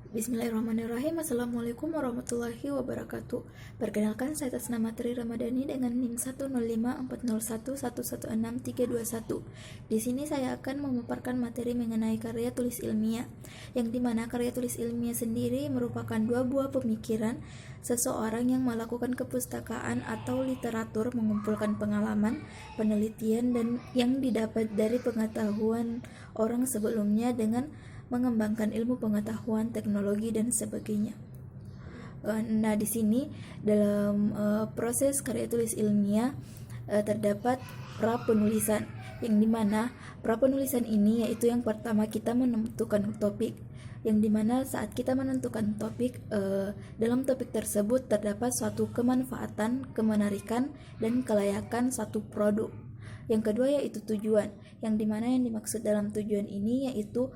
Bismillahirrahmanirrahim. Assalamualaikum warahmatullahi wabarakatuh. Perkenalkan, saya atas nama Tri Ramadhani dengan NIM 10540111631. Di sini saya akan memaparkan materi mengenai karya tulis ilmiah, yang dimana karya tulis ilmiah sendiri merupakan dua buah pemikiran seseorang yang melakukan kepustakaan atau literatur, mengumpulkan pengalaman, penelitian, dan yang didapat dari pengetahuan orang sebelumnya dengan mengembangkan ilmu pengetahuan, teknologi, dan sebagainya. Nah, di sini dalam proses karya tulis ilmiah terdapat pra penulisan, yang dimana pra penulisan ini yaitu yang pertama kita menentukan topik, yang dimana saat kita menentukan topik, dalam topik tersebut terdapat suatu kemanfaatan, kemenarikan, dan kelayakan satu produk. Yang kedua yaitu tujuan, yang dimana yang dimaksud dalam tujuan ini yaitu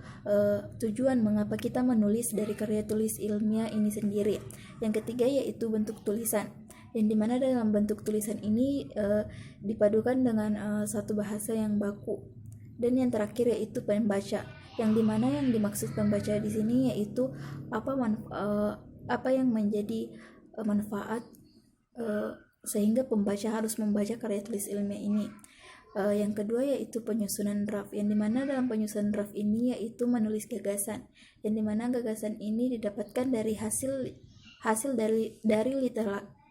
tujuan mengapa kita menulis dari karya tulis ilmiah ini sendiri. Yang ketiga yaitu bentuk tulisan, yang dimana dalam bentuk tulisan ini dipadukan dengan satu bahasa yang baku. Dan yang terakhir yaitu pembaca, yang dimana yang dimaksud pembaca di sini yaitu apa yang menjadi manfaat sehingga pembaca harus membaca karya tulis ilmiah ini. Yang kedua yaitu penyusunan draft, yang dimana dalam penyusunan draft ini yaitu menulis gagasan, yang dimana gagasan ini didapatkan dari hasil dari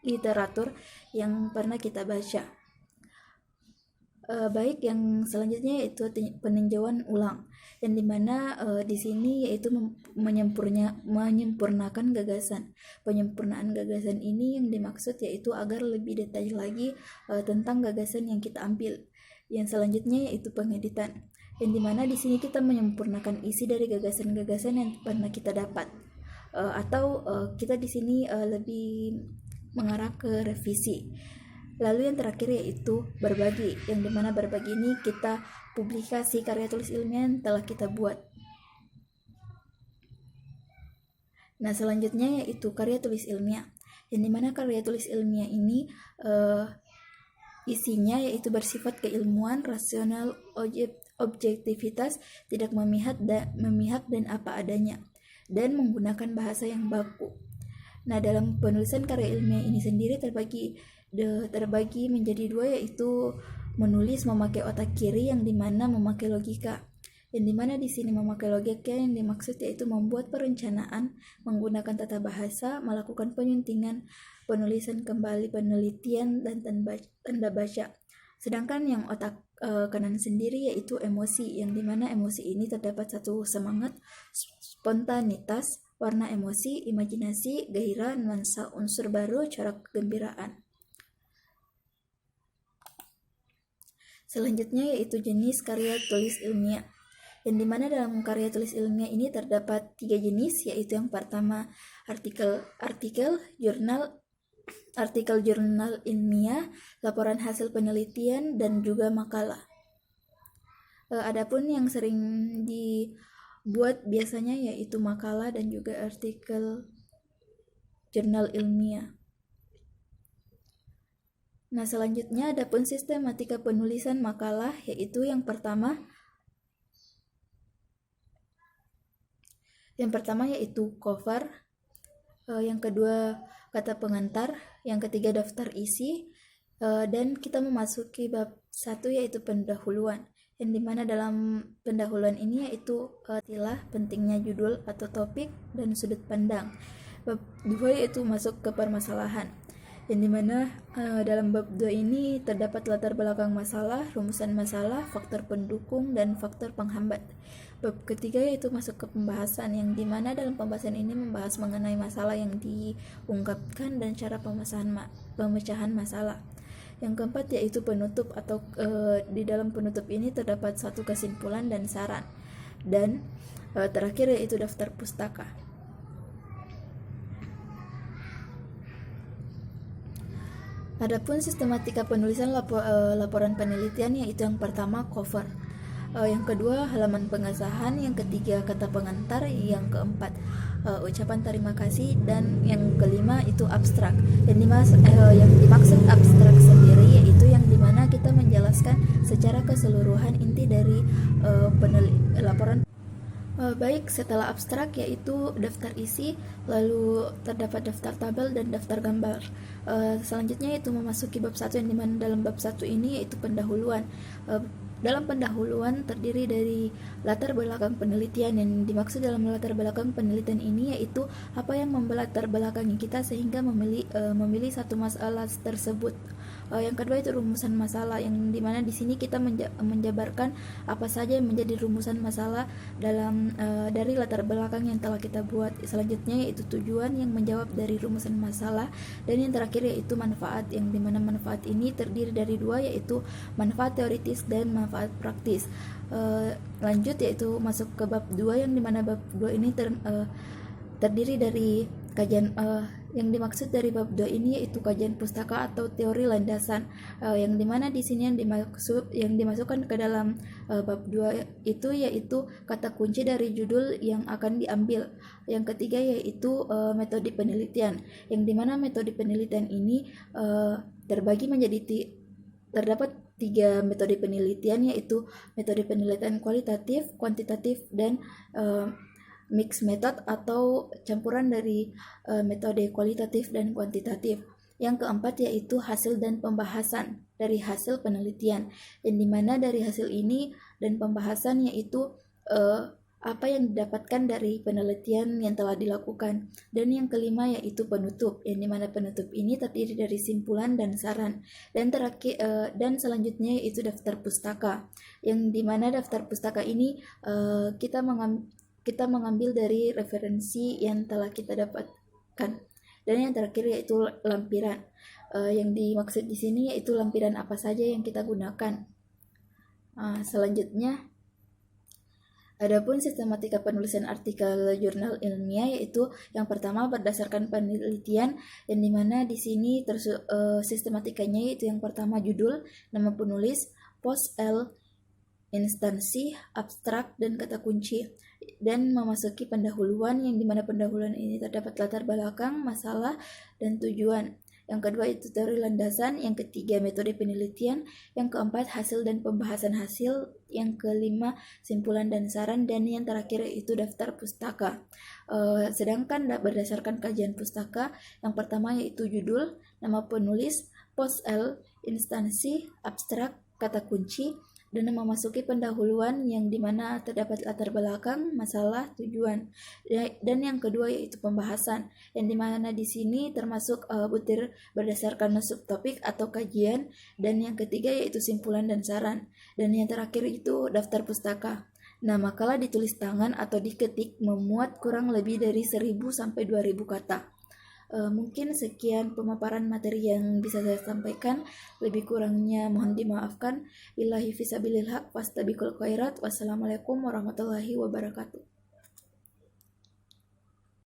literatur yang pernah kita baca. Baik, yang selanjutnya yaitu peninjauan ulang, yang dimana di sini yaitu menyempurnakan gagasan. Penyempurnaan gagasan ini yang dimaksud yaitu agar lebih detail lagi tentang gagasan yang kita ambil. Yang selanjutnya yaitu pengeditan, yang dimana di sini kita menyempurnakan isi dari gagasan-gagasan yang pernah kita dapat, atau kita di sini lebih mengarah ke revisi. Lalu yang terakhir yaitu berbagi, yang dimana berbagi ini kita publikasi karya tulis ilmiah yang telah kita buat. Nah, selanjutnya yaitu karya tulis ilmiah, yang dimana karya tulis ilmiah ini isinya yaitu bersifat keilmuan, rasional, objektivitas, tidak memihak dan apa adanya, dan menggunakan bahasa yang baku. Nah, dalam penulisan karya ilmiah ini sendiri terbagi menjadi dua, yaitu menulis memakai otak kiri, yang dimana memakai logika. Yang dimana di sini memakai logika yang dimaksud yaitu membuat perencanaan, menggunakan tata bahasa, melakukan penyuntingan, penulisan kembali, penelitian, dan tanda baca. Sedangkan yang otak kanan sendiri yaitu emosi, yang dimana emosi ini terdapat satu semangat, spontanitas, warna emosi, imajinasi, gairah, nuansa, unsur baru, corak kegembiraan. Selanjutnya yaitu jenis karya tulis ilmiah, yang dimana dalam karya tulis ilmiah ini terdapat 3 jenis, yaitu yang pertama artikel jurnal ilmiah, laporan hasil penelitian, dan juga makalah. Adapun yang sering dibuat biasanya yaitu makalah dan juga artikel jurnal ilmiah. Nah, selanjutnya adapun sistematika penulisan makalah, yaitu yang pertama yaitu cover, yang kedua kata pengantar, yang ketiga daftar isi, dan kita memasuki bab 1 yaitu pendahuluan, yang dimana dalam pendahuluan ini yaitu istilah, pentingnya judul atau topik, dan sudut pandang. Bab 2 yaitu masuk ke permasalahan, yang dimana dalam bab 2 ini terdapat latar belakang masalah, rumusan masalah, faktor pendukung, dan faktor penghambat. Bab ketiga yaitu masuk ke pembahasan, yang dimana dalam pembahasan ini membahas mengenai masalah yang diungkapkan dan cara pemecahan masalah. Yang keempat yaitu penutup, atau di dalam penutup ini terdapat satu kesimpulan dan saran. Dan terakhir yaitu daftar pustaka. Adapun sistematika penulisan laporan penelitian yaitu yang pertama cover, yang kedua halaman pengesahan, yang ketiga kata pengantar, yang keempat ucapan terima kasih, dan yang kelima itu abstrak. Yang dimaksud abstrak sendiri yaitu yang dimana kita menjelaskan secara keseluruhan inti dari laporan Baik, setelah abstrak yaitu daftar isi, lalu terdapat daftar tabel dan daftar gambar. Selanjutnya yaitu memasuki bab 1, yang dimana dalam bab 1 ini yaitu pendahuluan. Dalam pendahuluan terdiri dari latar belakang penelitian. Yang dimaksud dalam latar belakang penelitian ini yaitu apa yang membelatar belakangi kita sehingga memilih satu masalah tersebut. Yang kedua itu rumusan masalah, yang dimana di sini kita menjabarkan apa saja yang menjadi rumusan masalah dalam dari latar belakang yang telah kita buat. Selanjutnya yaitu tujuan yang menjawab dari rumusan masalah, dan yang terakhir yaitu manfaat, yang dimana manfaat ini terdiri dari dua, yaitu manfaat teoritis dan manfaat praktis. Lanjut yaitu masuk ke bab 2, yang dimana bab 2 ini terdiri dari kajian yang dimaksud dari bab 2 ini yaitu kajian pustaka atau teori landasan, yang dimana di sini yang dimasukkan ke dalam bab 2 itu yaitu kata kunci dari judul yang akan diambil. Yang ketiga yaitu metode penelitian, yang dimana metode penelitian ini terbagi menjadi terdapat 3 metode penelitian, yaitu metode penelitian kualitatif, kuantitatif, dan mixed method atau campuran dari metode kualitatif dan kuantitatif. Yang keempat yaitu hasil dan pembahasan dari hasil penelitian, yang dimana dari hasil ini dan pembahasan yaitu apa yang didapatkan dari penelitian yang telah dilakukan. Dan yang kelima yaitu penutup, yang dimana penutup ini terdiri dari simpulan dan saran. Dan terakhir dan selanjutnya yaitu daftar pustaka, yang dimana daftar pustaka ini kita mengambil dari referensi yang telah kita dapatkan. Dan yang terakhir yaitu lampiran. Yang dimaksud di sini yaitu lampiran apa saja yang kita gunakan. Selanjutnya, adapun sistematika penulisan artikel jurnal ilmiah, yaitu yang pertama berdasarkan penelitian, yang dimana di sini sistematikanya yaitu yang pertama judul, nama penulis, post L, instansi, abstrak, dan kata kunci. Dan memasuki pendahuluan, yang dimana pendahuluan ini terdapat latar belakang, masalah, dan tujuan. Yang kedua itu teori landasan, yang ketiga metode penelitian, yang keempat hasil dan pembahasan hasil, yang kelima simpulan dan saran, dan yang terakhir itu daftar pustaka. Sedangkan berdasarkan kajian pustaka, yang pertama yaitu judul, nama penulis, post L, instansi, abstrak, kata kunci, dan memasuki pendahuluan, yang dimana terdapat latar belakang, masalah, tujuan. Dan yang kedua yaitu pembahasan, yang dimana di sini termasuk butir berdasarkan subtopik atau kajian. Dan yang ketiga yaitu simpulan dan saran. Dan yang terakhir itu daftar pustaka. Nah, makalah ditulis tangan atau diketik memuat kurang lebih dari 1.000 sampai 2.000 kata. Mungkin sekian pemaparan materi yang bisa saya sampaikan. Lebih kurangnya mohon dimaafkan. Billahi fisabilillah, fastabiqul khairat. Wassalamualaikum warahmatullahi wabarakatuh.